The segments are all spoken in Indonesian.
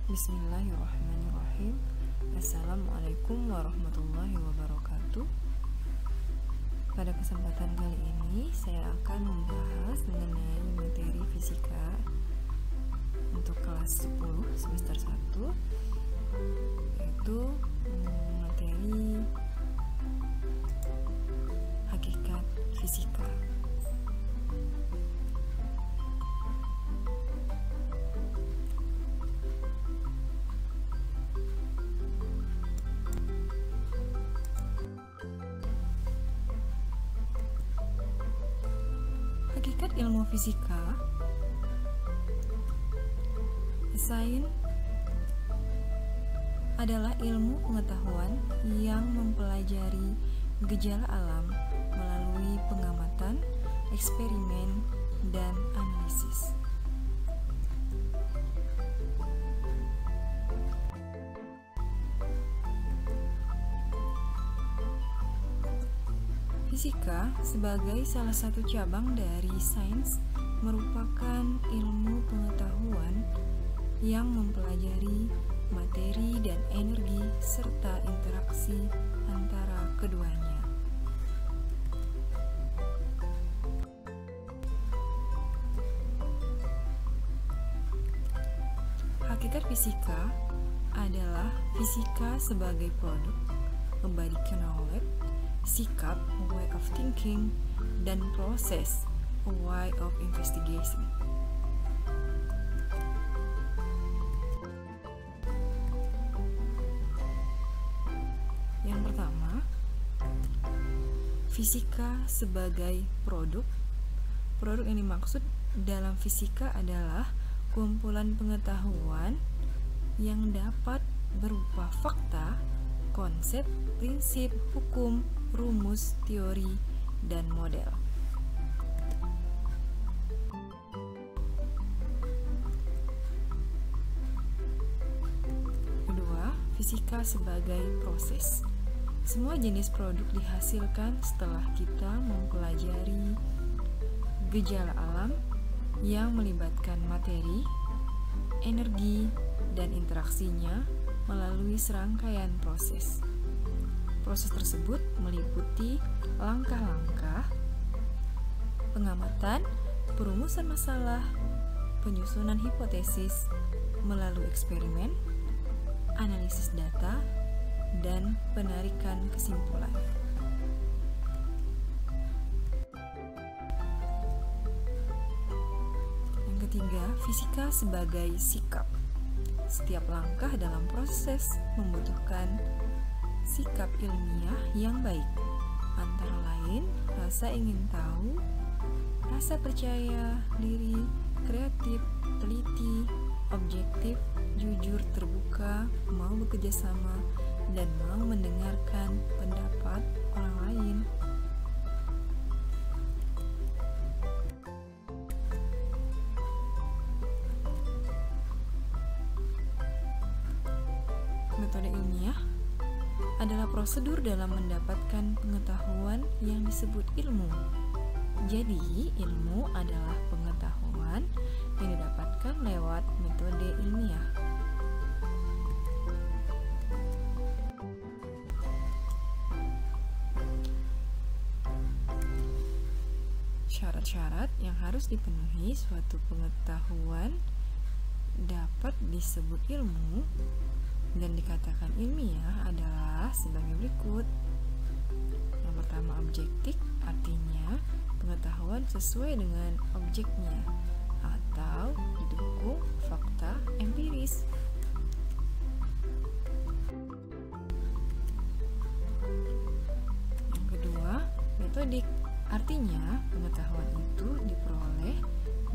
Bismillahirrahmanirrahim. Assalamualaikum warahmatullahi wabarakatuh. Pada kesempatan kali ini saya akan membahas mengenai materi fisika untuk kelas 10 semester 1, yaitu materi hakikat fisika. Hakikat ilmu fisika, sains adalah ilmu pengetahuan yang mempelajari gejala alam melalui pengamatan, eksperimen, dan analisis. Fisika sebagai salah satu cabang dari sains merupakan ilmu pengetahuan yang mempelajari materi dan energi serta interaksi antara keduanya. Hakikat fisika adalah fisika sebagai produk, memberikan knowledge, sikap, a way of thinking, dan proses, a way of investigation. Yang pertama, fisika sebagai produk. Produk yang dimaksud dalam fisika adalah kumpulan pengetahuan yang dapat berupa fakta, konsep, prinsip, hukum, rumus, teori, dan model. Kedua, fisika sebagai proses. Semua jenis produk dihasilkan setelah kita mempelajari gejala alam yang melibatkan materi, energi, dan interaksinya melalui serangkaian proses. Proses tersebut meliputi langkah-langkah pengamatan, perumusan masalah, penyusunan hipotesis melalui eksperimen, analisis data, dan penarikan kesimpulan. Yang ketiga, fisika sebagai sikap. Setiap langkah dalam proses membutuhkan sikap ilmiah yang baik, antara lain rasa ingin tahu, rasa percaya diri, kreatif, teliti, objektif, jujur, terbuka, mau bekerja sama, dan mau mendengarkan pendapat orang lain. Metode ilmiah adalah prosedur dalam mendapatkan pengetahuan yang disebut ilmu. Jadi, ilmu adalah pengetahuan yang didapatkan lewat metode ilmiah. Syarat-syarat yang harus dipenuhi suatu pengetahuan dapat disebut ilmu dan dikatakan ilmiah adalah sebagai berikut. Yang pertama, objektif, artinya pengetahuan sesuai dengan objeknya atau didukung fakta empiris. Yang kedua, metodik, artinya pengetahuan itu diperoleh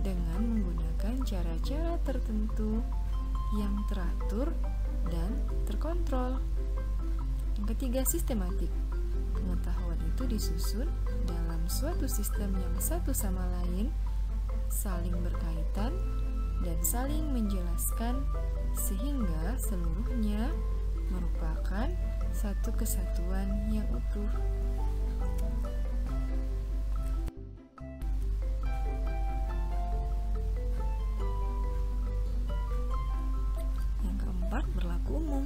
dengan menggunakan cara-cara tertentu yang teratur dan terkontrol. Yang ketiga, sistematik. Pengetahuan itu disusun dalam suatu sistem yang satu sama lain saling berkaitan dan saling menjelaskan sehingga seluruhnya merupakan satu kesatuan yang utuh. berlaku umum.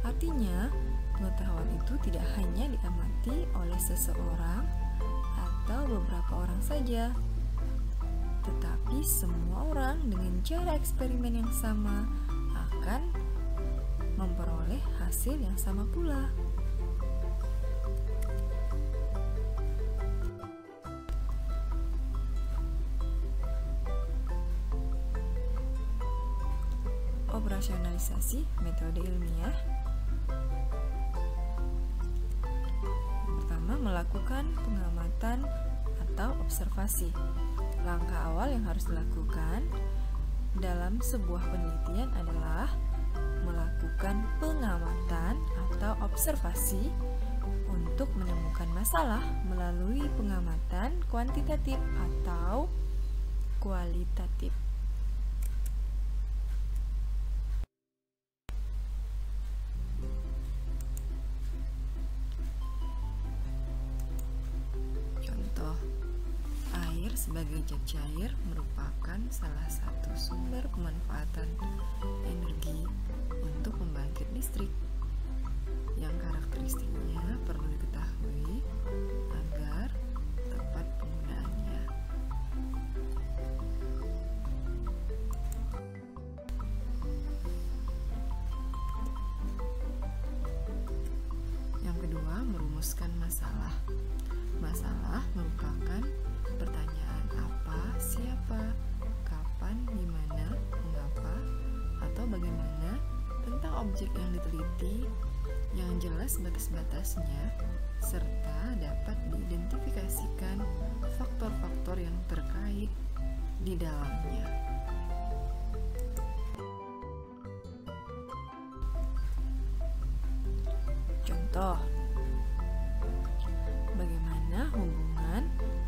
Artinya, pengetahuan itu tidak hanya diamati oleh seseorang atau beberapa orang saja, tetapi semua orang dengan cara eksperimen yang sama akan memperoleh hasil yang sama pula. Operasionalisasi metode ilmiah. Pertama, melakukan pengamatan atau observasi. Langkah awal yang harus dilakukan dalam sebuah penelitian adalah melakukan pengamatan atau observasi untuk menemukan masalah melalui pengamatan kuantitatif atau kualitatif. Sebagai zat cair merupakan salah satu sumber pemanfaatan energi untuk membangkit listrik yang karakteristiknya perlu diketahui agar tepat penggunaannya. Yang kedua, merumuskan masalah. Masalah merupakan pertanyaan apa, siapa, kapan, di mana, mengapa, atau bagaimana tentang objek yang diteliti yang jelas batas-batasnya serta dapat diidentifikasikan faktor-faktor yang terkait di dalamnya. Contoh, bagaimana hubungan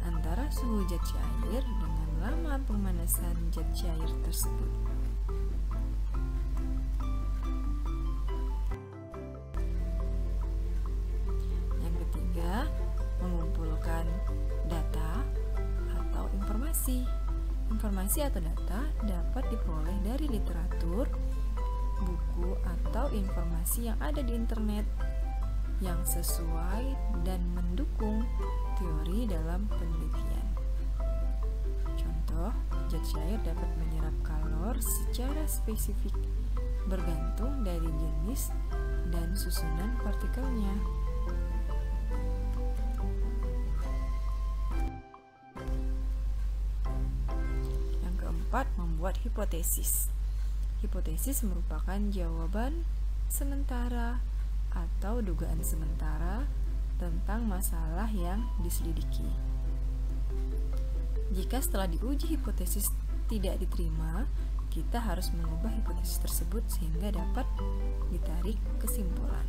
antara suhu zat cair dengan lama pemanasan zat cair tersebut. Yang ketiga, mengumpulkan data atau informasi. Informasi atau data dapat diperoleh dari literatur, buku, atau informasi yang ada di internet yang sesuai dan mendukung teori dalam penelitian. Contoh, zat cair dapat menyerap kalor secara spesifik bergantung dari jenis dan susunan partikelnya. Yang keempat, membuat hipotesis. Hipotesis merupakan jawaban sementara atau dugaan sementara tentang masalah yang diselidiki. Jika setelah diuji hipotesis tidak diterima, kita harus mengubah hipotesis tersebut sehingga dapat ditarik kesimpulan.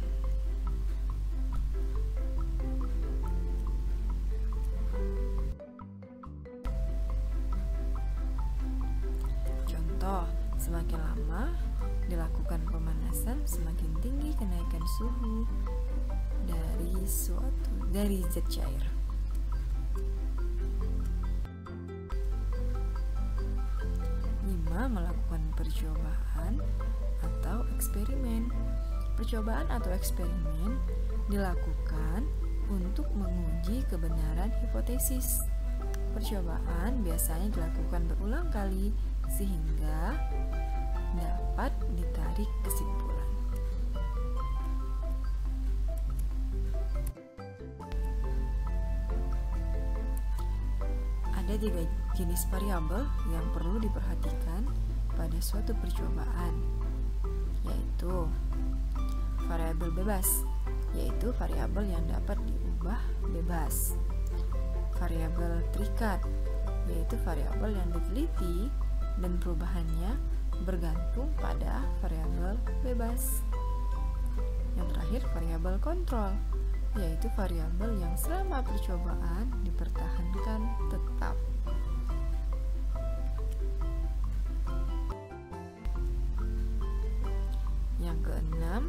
Contoh, semakin lama dilakukan pemanasan, semakin tinggi kenaikan suhu dari zat cair. Melakukan percobaan atau eksperimen. Percobaan atau eksperimen dilakukan untuk menguji kebenaran hipotesis. Percobaan biasanya dilakukan berulang kali sehingga dapat ditarik kesimpulan. Ada 3 jenis variabel yang perlu diperhatikan pada suatu percobaan, yaitu variabel bebas, yaitu variabel yang dapat diubah bebas. Variabel terikat, yaitu variabel yang diteliti dan perubahannya bergantung pada variabel bebas. Yang terakhir, variabel kontrol, yaitu variabel yang selama percobaan dipertahankan tetap. Yang keenam,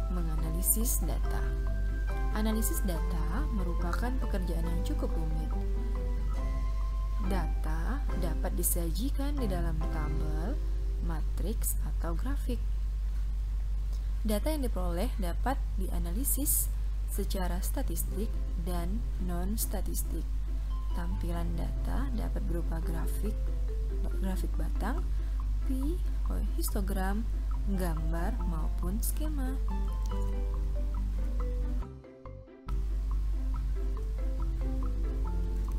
menganalisis data. Analisis data merupakan pekerjaan yang cukup rumit. Data dapat disajikan di dalam tabel, matriks, atau grafik. Data yang diperoleh dapat dianalisis secara statistik dan non-statistik. Tampilan data dapat berupa grafik batang, pi, histogram, gambar, maupun skema.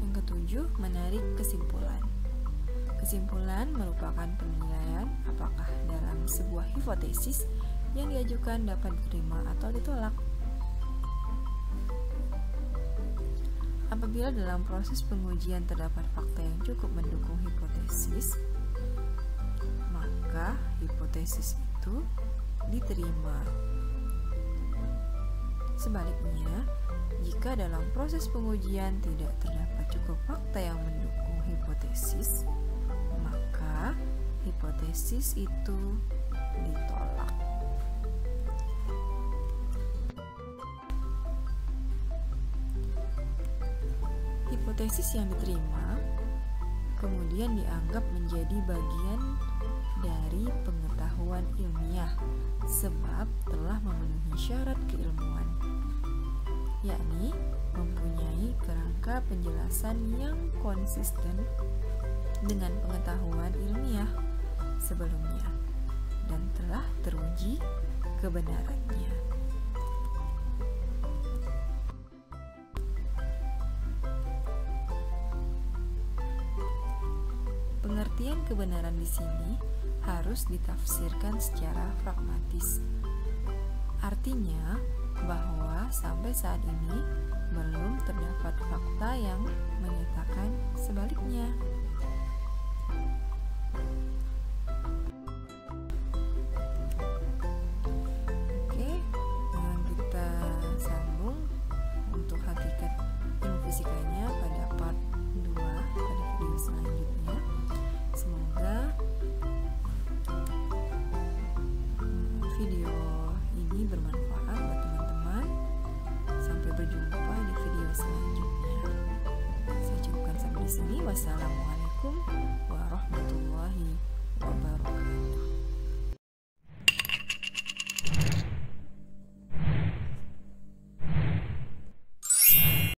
Yang ketujuh, menarik kesimpulan. Kesimpulan merupakan penilaian apakah dalam sebuah hipotesis yang diajukan dapat diterima atau ditolak. Apabila dalam proses pengujian terdapat fakta yang cukup mendukung hipotesis, maka hipotesis itu diterima. Sebaliknya, jika dalam proses pengujian tidak terdapat cukup fakta yang mendukung hipotesis, maka hipotesis itu ditolak. Hipotesis yang diterima kemudian dianggap menjadi bagian dari pengetahuan ilmiah sebab telah memenuhi syarat keilmuan, yakni mempunyai kerangka penjelasan yang konsisten dengan pengetahuan ilmiah sebelumnya dan telah teruji kebenarannya. Pengertian kebenaran di sini harus ditafsirkan secara pragmatis. Artinya bahwa sampai saat ini belum terdapat fakta yang menyatakan sebaliknya. Oke, kita sambung untuk hakikat ilmu fisikanya pada part 2 pada video selanjutnya. Semoga video ini bermanfaat buat teman-teman. Sampai berjumpa di video selanjutnya. Saya cukupkan sampai di sini. Wassalamualaikum.